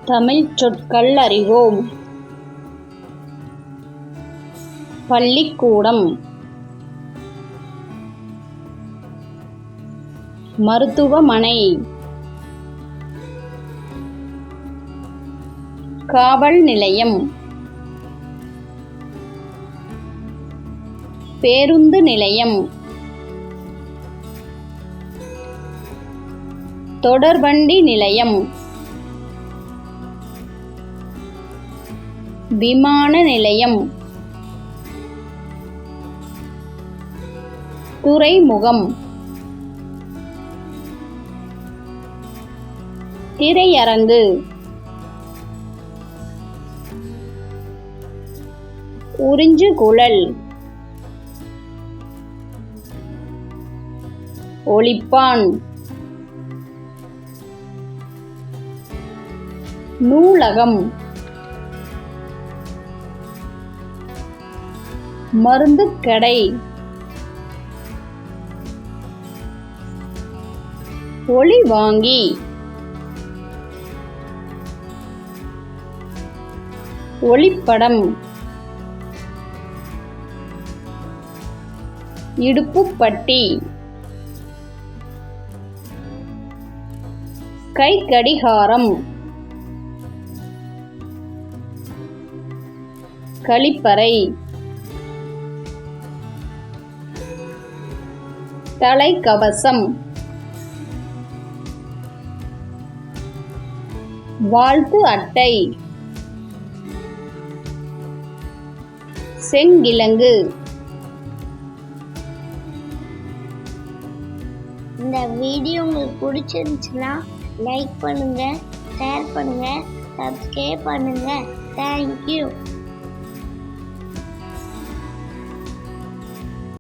தமிழ்ச் சொற்கள் அறிவோம். பள்ளிக்கூடம், மருத்துவமனை, காவல் நிலையம், பேருந்து நிலையம், தொடர்வண்டி நிலையம், விமான நிலையம், துறைமுகம், திரையரங்கு, உறிஞ்சுகுழல், ஒலிப்பான், நூலகம், மருந்துக்கடை, ஒலிவாங்கி, ஒளிப்படம், இடுப்புப்பட்டி, கைக்கடிகாரம், கழிப்பறை, தலைக்கவசம், வாழ்த்து அட்டை, செங்கிழங்கு. இந்த வீடியோ உங்களுக்கு பிடிச்சிருந்துச்சுன்னா லைக் பண்ணுங்க, ஷேர் பண்ணுங்க, சப்ஸ்கிரைப் பண்ணுங்க. தேங்க்யூ.